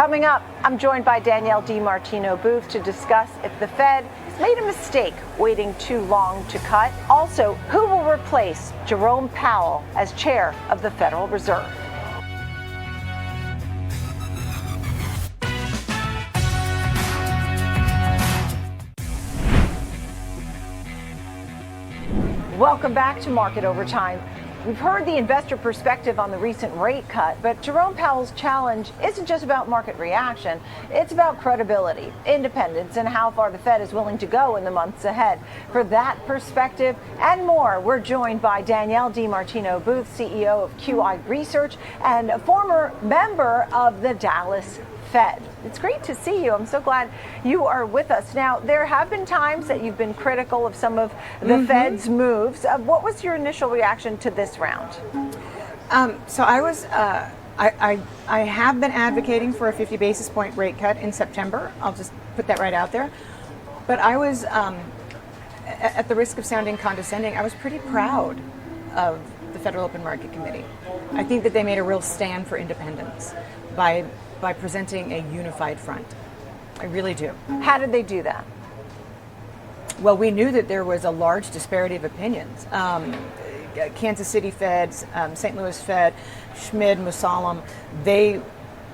Coming up, I'm joined by Danielle DiMartino Booth to discuss if the Fed has made a mistake waiting too long to cut. Also, who will replace Jerome Powell as chair of the Federal Reserve? Welcome back to Market Overtime. We've heard the investor perspective on the recent rate cut, but Jerome Powell's challenge isn't just about market reaction. It's about credibility, independence, and how far the Fed is willing to go in the months ahead. For that perspective and more, we're joined by Danielle DiMartino Booth, CEO of QI Research and a former member of the Dallas Fed. It's great to see you. I'm so glad you are with us. Now, there have been times that you've been critical of some of the Fed's moves. What was your initial reaction to this round? So I was, I have been advocating for a 50 basis point rate cut in September. I'll just put that right out there. But I was, at the risk of sounding condescending, I was pretty proud of the Federal Open Market Committee. I think that they made a real stand for independence by presenting a unified front. I really do. How did they do that? Well, we knew that there was a large disparity of opinions. Kansas City Fed, St. Louis Fed, Schmid, Musalem, they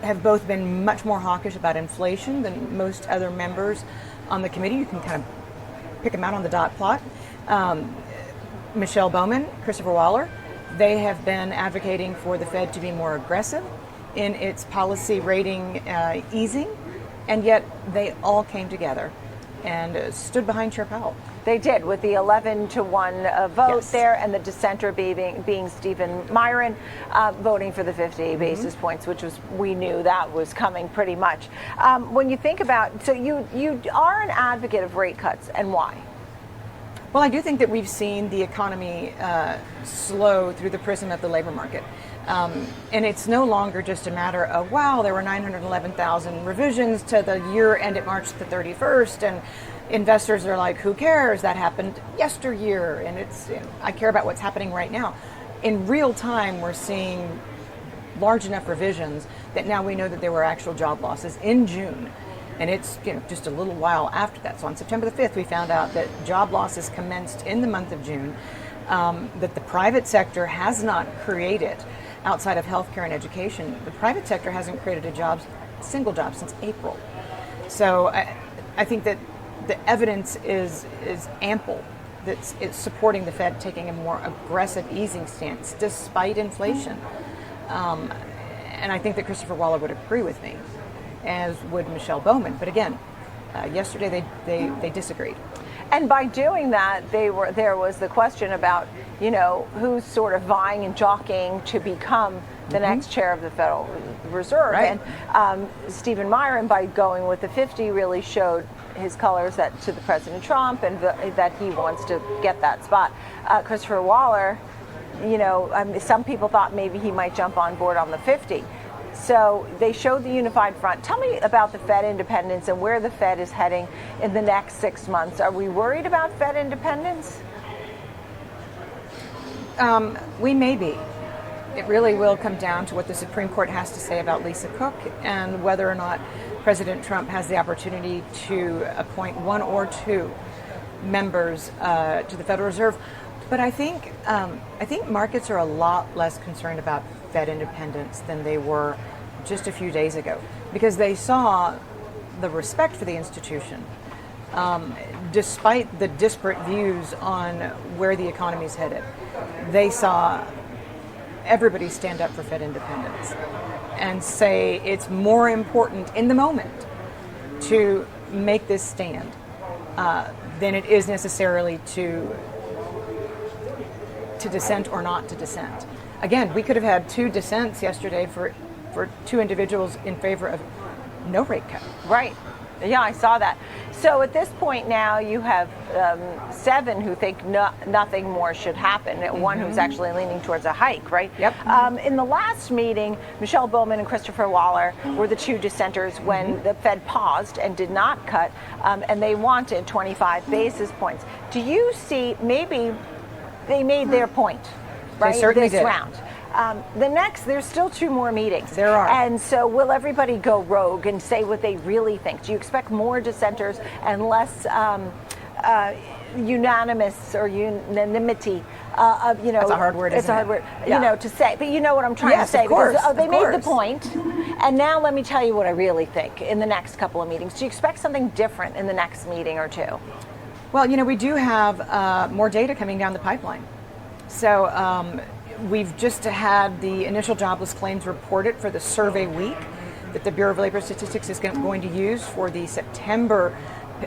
have both been much more hawkish about inflation than most other members on the committee. You can kind of pick them out on the dot plot. Michelle Bowman, Christopher Waller, they have been advocating for the Fed to be more aggressive in its policy rating easing, and yet they all came together and stood behind Chair Powell. They did, with the 11-1 vote Yes. there, and the dissenter being Stephen Miran, voting for the 50 basis points, which was, we knew that was coming pretty much. When you think about, so you are an advocate of rate cuts, and why? Well, I do think that we've seen the economy slow through the prism of the labor market. And it's no longer just a matter of, wow, there were 911,000 revisions to the year ended March the 31st, and investors are like, who cares? That happened yesteryear, and it's, I care about what's happening right now. In real time, we're seeing large enough revisions that now we know that there were actual job losses in June. And it's just a little while after that. So on September the 5th, we found out that job losses commenced in the month of June, that the private sector has not created, outside of healthcare and education, the private sector hasn't created a single job since April. So I think that the evidence is ample that it's supporting the Fed taking a more aggressive easing stance despite inflation. And I think that Christopher Waller would agree with me, as would Michelle Bowman. But again, yesterday they disagreed. And by doing that, there was the question about, who's sort of vying and jockeying to become the next chair of the Federal Reserve. Right. And Stephen Miran, by going with the 50, really showed his colors to the President Trump, and that he wants to get that spot. Christopher Waller, some people thought maybe he might jump on board on the 50. So they showed the unified front. Tell me about the Fed independence and where the Fed is heading in the next 6 months. Are we worried about Fed independence? We may be. It really will come down to what the Supreme Court has to say about Lisa Cook and whether or not President Trump has the opportunity to appoint one or two members to the Federal Reserve. But I think markets are a lot less concerned about Fed independence than they were just a few days ago, because they saw the respect for the institution, despite the disparate views on where the economy is headed. They saw everybody stand up for Fed independence and say it's more important in the moment to make this stand than it is necessarily to dissent or not to dissent. Again, we could have had two dissents yesterday for two individuals in favor of no rate cut. Right. Yeah, I saw that. So at this point now, you have 7 who think nothing more should happen. One who's actually leaning towards a hike, right? Yep. In the last meeting, Michelle Bowman and Christopher Waller were the two dissenters when the Fed paused and did not cut, and they wanted 25 basis points. Do you see maybe they made their point, right? They certainly this did. round. There's still 2 more meetings. There are. And so will everybody go rogue and say what they really think? Do you expect more dissenters and less unanimous or unanimity of, That's a hard word, it's isn't a hard it? word, Yeah. to say. But you know what I'm trying to say. Of course, because they of made course. the point. And now let me tell you what I really think in the next couple of meetings. Do you expect something different in the next meeting or 2? Well, we do have more data coming down the pipeline. So we've just had the initial jobless claims reported for the survey week that the Bureau of Labor Statistics is going to use for the September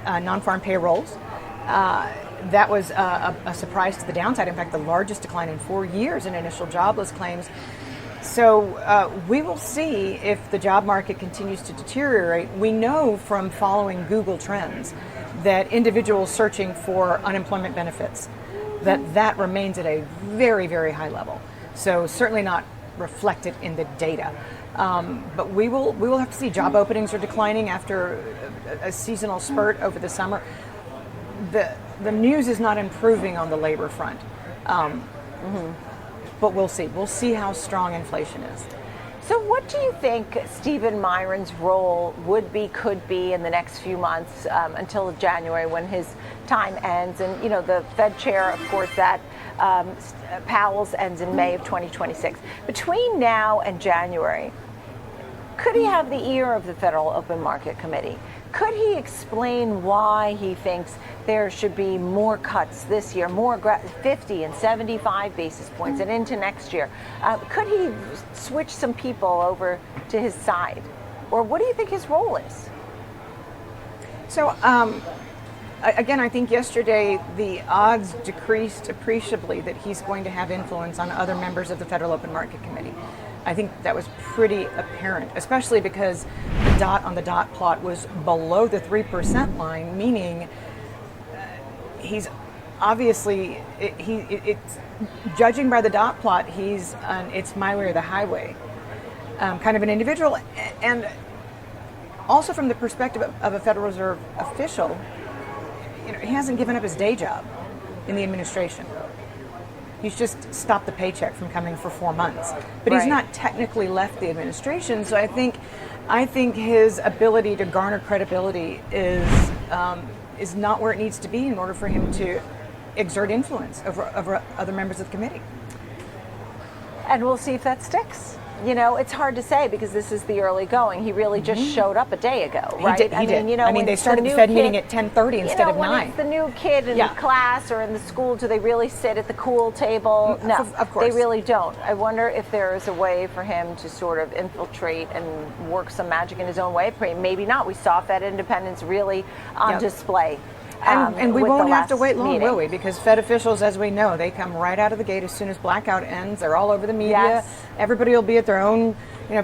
non-farm payrolls. That was a surprise to the downside. In fact, the largest decline in 4 years in initial jobless claims. So we will see if the job market continues to deteriorate. We know from following Google Trends that individuals searching for unemployment benefits, that remains at a very, very high level. So certainly not reflected in the data. But we will have to see. Job openings are declining after a seasonal spurt over the summer. The news is not improving on the labor front. But we'll see. We'll see how strong inflation is. So what do you think Stephen Miran's role could be in the next few months until January when his time ends? And, the Fed chair, of course, that Powell's ends in May of 2026. Between now and January, could he have the ear of the Federal Open Market Committee? Could he explain why he thinks there should be more cuts this year, more 50 and 75 basis points and into next year? Could he switch some people over to his side? Or what do you think his role is? So, again, I think yesterday the odds decreased appreciably that he's going to have influence on other members of the Federal Open Market Committee. I think that was pretty apparent, especially because the dot on the dot plot was below the 3% line, meaning he's obviously, it's judging by the dot plot, it's my way or the highway kind of an individual. And also from the perspective of a Federal Reserve official, he hasn't given up his day job in the administration. He's just stopped the paycheck from coming for 4 months, but he's not technically left the administration. So I think his ability to garner credibility is not where it needs to be in order for him to exert influence over other members of the committee. And we'll see if that sticks. It's hard to say because this is the early going. He really just showed up a day ago, right? He did. They started the Fed meeting at 10:30 instead of 9. When it's the new kid in the class or in the school, do they really sit at the cool table? No, of course. They really don't. I wonder if there is a way for him to sort of infiltrate and work some magic in his own way. Maybe not. We saw Fed independence really on display. And we won't have to wait long, meeting. will we? Because Fed officials, as we know, they come right out of the gate as soon as blackout ends. They're all over the media. Yes. Everybody will be at their own,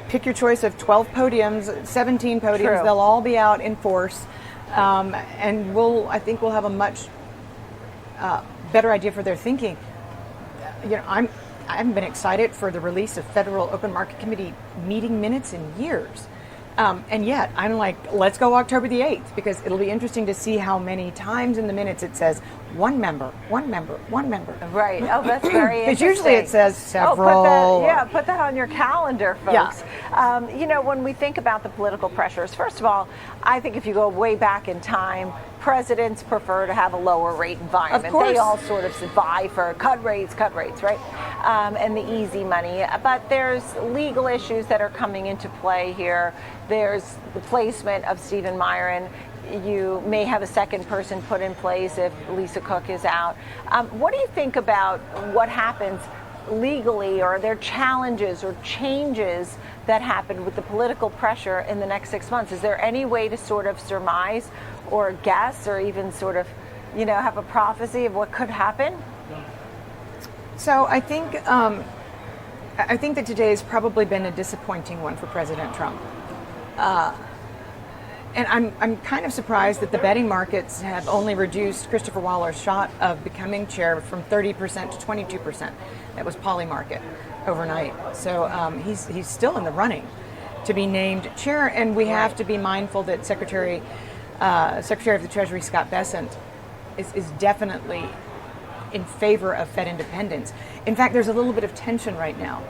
pick your choice of 12 podiums, 17 podiums. True. They'll all be out in force. And I think we'll have a much better idea for their thinking. I haven't been excited for the release of Federal Open Market Committee meeting minutes in years. And yet, I'm like, let's go October the 8th, because it'll be interesting to see how many times in the minutes it says one member, one member, one member. Right. Oh, that's very interesting. Because usually it says several. Put that on your calendar, folks. Yeah. When we think about the political pressures, first of all, I think if you go way back in time, presidents prefer to have a lower rate environment. Of course. They all sort of vie for cut rates, right? And the easy money. But there's legal issues that are coming into play here. There's the placement of Stephen Miran. You may have a second person put in place if Lisa Cook is out. What do you think about what happens legally? Or are there challenges or changes that happen with the political pressure in the next 6 months? Is there any way to sort of surmise or guess or even sort of, have a prophecy of what could happen? So I think that today has probably been a disappointing one for President Trump. And I'm kind of surprised that the betting markets have only reduced Christopher Waller's shot of becoming chair from 30% to 22%. That was Polymarket overnight. So he's still in the running to be named chair, and we have to be mindful that Secretary of the Treasury Scott Bessent is definitely in favor of Fed independence. In fact, there's a little bit of tension right now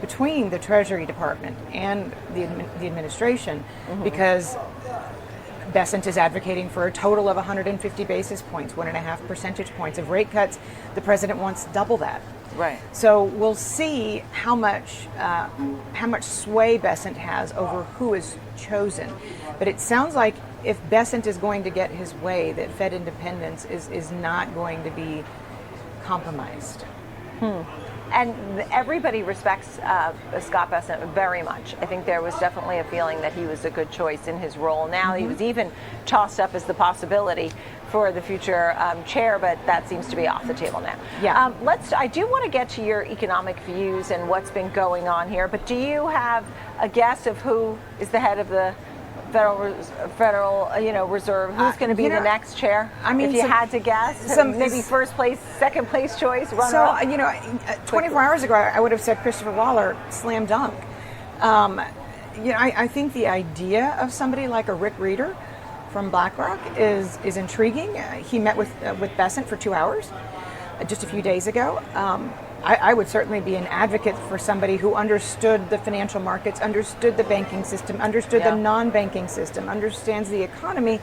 between the Treasury Department and the administration, because Bessent is advocating for a total of 150 basis points, 1.5 percentage points of rate cuts. The president wants double that. Right. So we'll see how much sway Bessent has over who is chosen. But it sounds like if Bessent is going to get his way, that Fed independence is not going to be compromised. And everybody respects Scott Bessent very much. I think there was definitely a feeling that he was a good choice in his role. Now he was even tossed up as the possibility for the future chair, but that seems to be off the table now. Yeah. I do want to get to your economic views and what's been going on here, but do you have a guess of who is the head of the Federal Reserve? Who's going to be the next chair? I mean, if you had to guess, maybe first place, second place choice, runner-up. So 24 hours ago, I would have said Christopher Waller, slam dunk. I think the idea of somebody like a Rick Reeder from BlackRock is intriguing. He met with Bessent for 2 hours just a few days ago. I would certainly be an advocate for somebody who understood the financial markets, understood the banking system, understood the non-banking system, understands the economy.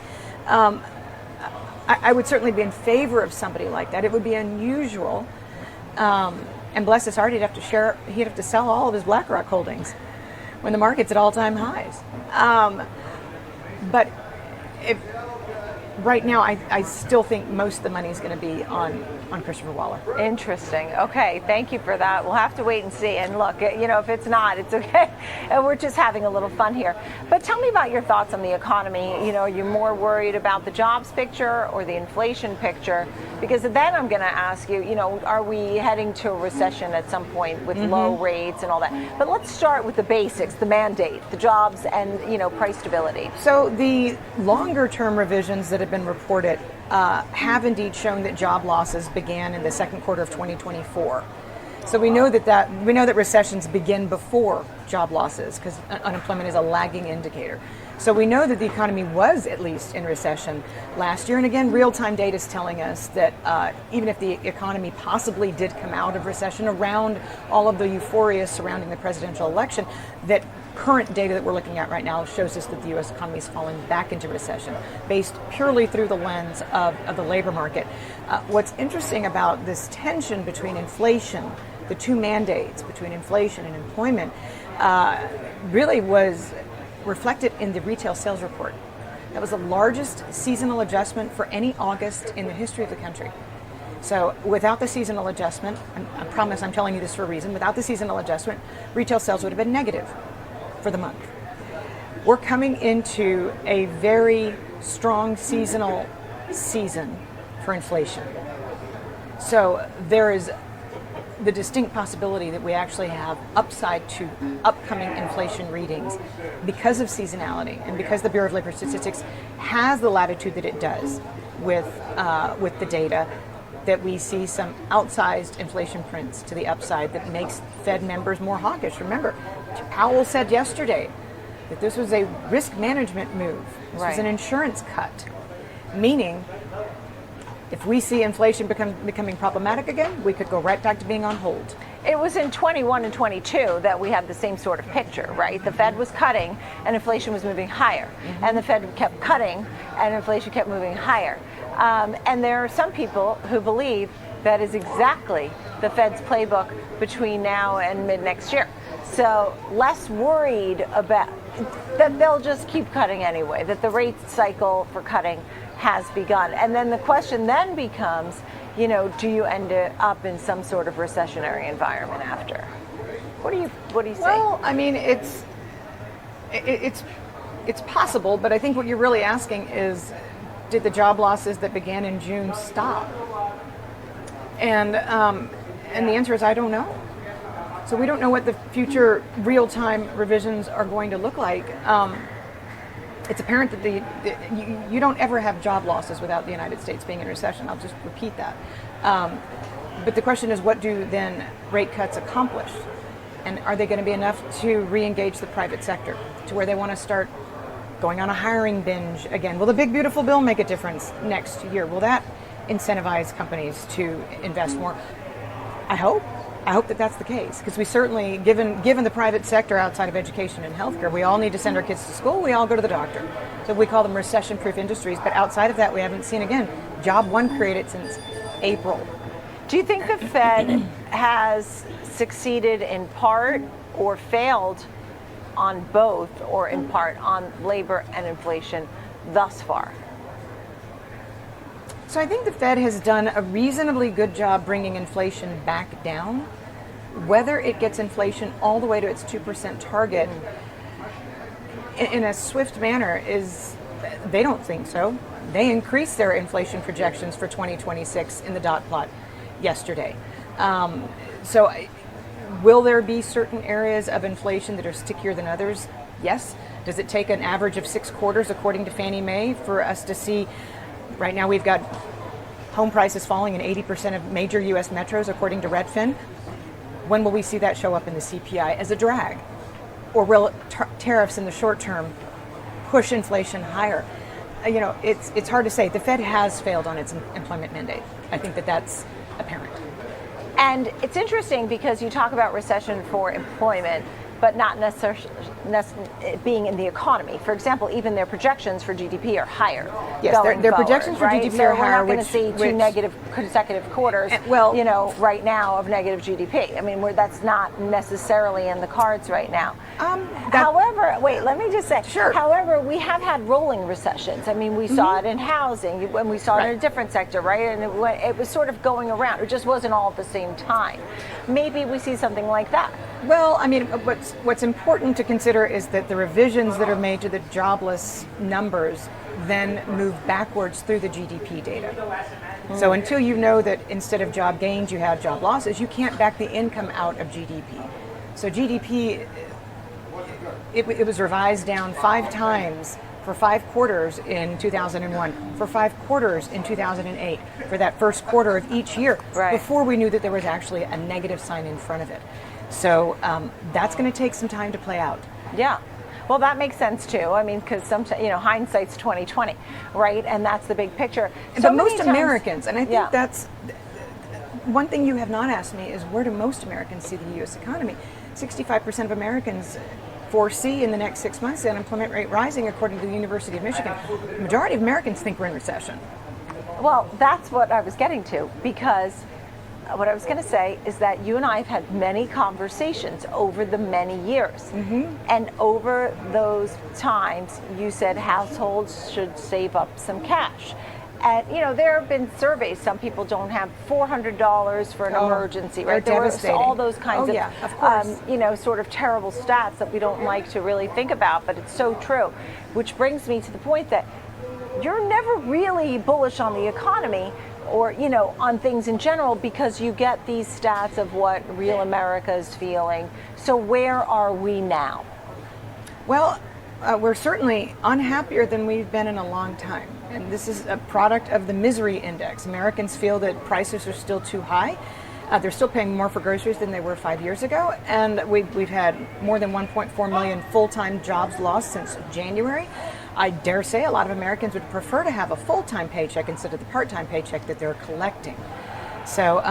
I would certainly be in favor of somebody like that. It would be unusual. And bless his heart, he'd have to sell all of his BlackRock holdings when the market's at all-time highs. But right now, I still think most of the money is going to be on Christopher Waller. Interesting. Okay, thank you for that. We'll have to wait and see. And look, if it's not, it's okay. And we're just having a little fun here. But tell me about your thoughts on the economy. Are you more worried about the jobs picture or the inflation picture? Because then I'm going to ask you, are we heading to a recession at some point with low rates and all that? But let's start with the basics, the mandate, the jobs, and price stability. So the longer-term revisions that have been reported have indeed shown that job losses began in the second quarter of 2024. So we know that recessions begin before job losses, because unemployment is a lagging indicator. So we know that the economy was at least in recession last year. And again, real-time data is telling us that even if the economy possibly did come out of recession around all of the euphoria surrounding the presidential election, that current data that we're looking at right now shows us that the U.S. economy is falling back into recession based purely through the lens of the labor market. What's interesting about this tension between inflation, the two mandates between inflation and employment, really was reflected in the retail sales report. That was the largest seasonal adjustment for any August in the history of the country. So without the seasonal adjustment, I promise I'm telling you this for a reason, without the seasonal adjustment, retail sales would have been negative for the month. We're coming into a very strong seasonal season for inflation. So there is the distinct possibility that we actually have upside to upcoming inflation readings because of seasonality and because the Bureau of Labor Statistics has the latitude that it does with the data, that we see some outsized inflation prints to the upside that makes Fed members more hawkish. Remember, Powell said yesterday that this was a risk management move. This was an insurance cut, meaning if we see inflation becoming problematic again, we could go right back to being on hold. It was in 21 and 22 that we had the same sort of picture, right? The Fed was cutting and inflation was moving higher. And the Fed kept cutting and inflation kept moving higher. And there are some people who believe that is exactly the Fed's playbook between now and mid next year. So less worried about that they'll just keep cutting anyway, that the rate cycle for cutting has begun. And then the question then becomes, do you end up in some sort of recessionary environment after? What do you say? Well, I mean, it's possible, but I think what you're really asking is, did the job losses that began in June stop? And the answer is, I don't know. So we don't know what the future real-time revisions are going to look like. It's apparent that you don't ever have job losses without the United States being in recession. I'll just repeat that. But the question is, what do then rate cuts accomplish? And are they going to be enough to re-engage the private sector to where they want to start going on a hiring binge again? Will the big, beautiful bill make a difference next year? Will that incentivize companies to invest more? I hope. I hope that that's the case, because we certainly, given the private sector outside of education and healthcare, we all need to send our kids to school, we all go to the doctor. So we call them recession-proof industries, but outside of that, we haven't seen, again, job one created since April. Do you think the Fed has succeeded in part or failed on both, or in part on labor and inflation thus far? So I think the Fed has done a reasonably good job bringing inflation back down. Whether it gets inflation all the way to its 2% target in a swift manner they don't think so. They increased their inflation projections for 2026 in the dot plot yesterday. Will there be certain areas of inflation that are stickier than others? Yes. Does it take an average of 6 quarters, according to Fannie Mae, for us to see? Right now we've got home prices falling in 80% of major U.S. metros, according to Redfin. When will we see that show up in the CPI as a drag? Or will tariffs in the short term push inflation higher? It's hard to say. The Fed has failed on its employment mandate. I think that's apparent. And it's interesting because you talk about recession for employment, but not necessarily being in the economy. For example, even their projections for GDP are higher. Yes, their projections for GDP are higher. We're not going to see two negative consecutive quarters, right now of negative GDP. I mean, that's not necessarily in the cards right now. However, wait, let me just say, sure. However, we have had rolling recessions. I mean, we saw it in housing, and we saw it in a different sector, right? And it was sort of going around. It just wasn't all at the same time. Maybe we see something like that. Well, I mean, what's important to consider is that the revisions that are made to the jobless numbers then move backwards through the GDP data. So until you know that instead of job gains you have job losses, you can't back the income out of GDP. So GDP, it was revised down 5 times for 5 quarters in 2001, for 5 quarters in 2008, for that first quarter of each year, before we knew that there was actually a negative sign in front of it. So that's going to take some time to play out. Yeah. Well, that makes sense too. I mean, because hindsight's 20/20, right? And that's the big picture. But most Americans, and I think that's one thing you have not asked me, is where do most Americans see the U.S. economy? 65% of Americans foresee in the next 6 months the unemployment rate rising, according to the University of Michigan. The majority of Americans think we're in recession. Well, that's what I was getting to, because what I was going to say is that you and I have had many conversations over the many years. And over those times, you said households should save up some cash. And, there have been surveys. Some people don't have $400 for an emergency, right? There was all those kinds of course. Sort of terrible stats that we don't like to really think about, but it's so true. Which brings me to the point that you're never really bullish on the economy, or on things in general, because you get these stats of what real America is feeling. So where are we now? Well, we're certainly unhappier than we've been in a long time. And this is a product of the misery index. Americans feel that prices are still too high. They're still paying more for groceries than they were 5 years ago. And we've had more than 1.4 million full-time jobs lost since January. I dare say a lot of Americans would prefer to have a full-time paycheck instead of the part-time paycheck that they're collecting. So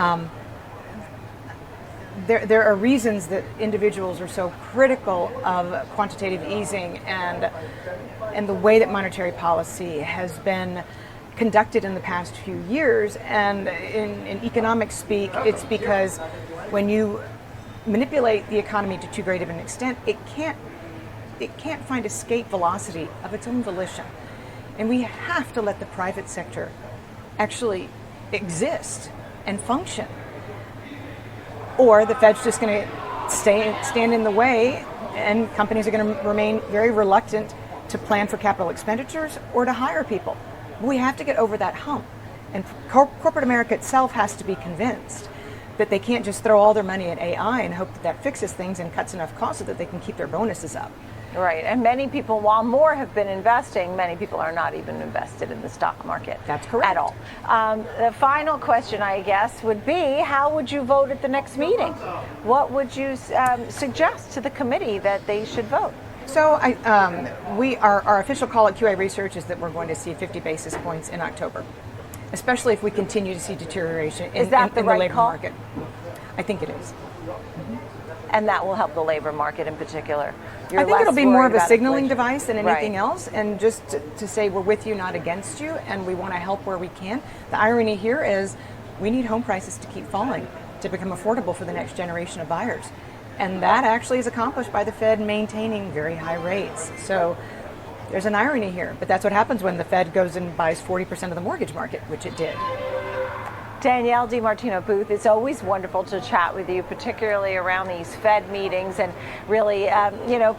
there are reasons that individuals are so critical of quantitative easing and the way that monetary policy has been conducted in the past few years. And in economic speak, it's because when you manipulate the economy to too great of an extent, it can't find escape velocity of its own volition. And we have to let the private sector actually exist and function. Or the Fed's just going to stand in the way, and companies are going to remain very reluctant to plan for capital expenditures or to hire people. We have to get over that hump. And corporate America itself has to be convinced that they can't just throw all their money at AI and hope that that fixes things and cuts enough costs so that they can keep their bonuses up. Right, and many people, while more have been investing, many people are not even invested in the stock market. That's correct. At all. The final question, I guess, would be, how would you vote at the next meeting? What would you suggest to the committee that they should vote? So our official call at QA Research is that we're going to see 50 basis points in October, especially if we continue to see deterioration in the labor market. I think it is. And that will help the labor market in particular. I think it'll be more of a signaling inflation. device than anything Right. else, and just to say we're with you, not against you, and we want to help where we can. The irony here is we need home prices to keep falling to become affordable for the next generation of buyers. And that actually is accomplished by the Fed maintaining very high rates. So there's an irony here, but that's what happens when the Fed goes and buys 40% of the mortgage market, which it did. Danielle DiMartino Booth, it's always wonderful to chat with you, particularly around these Fed meetings, and really,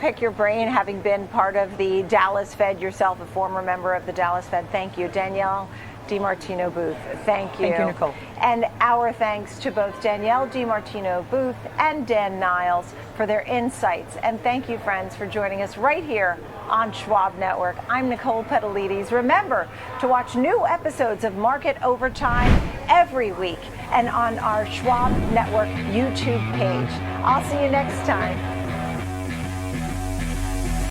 pick your brain, having been part of the Dallas Fed yourself, a former member of the Dallas Fed. Thank you, Danielle DiMartino Booth. Thank you. Thank you, Nicole. And our thanks to both Danielle DiMartino Booth and Dan Niles for their insights. And thank you, friends, for joining us right here on Schwab Network. I'm Nicole Petallides. Remember to watch new episodes of Market Overtime every week and on our Schwab Network YouTube page. I'll see you next time.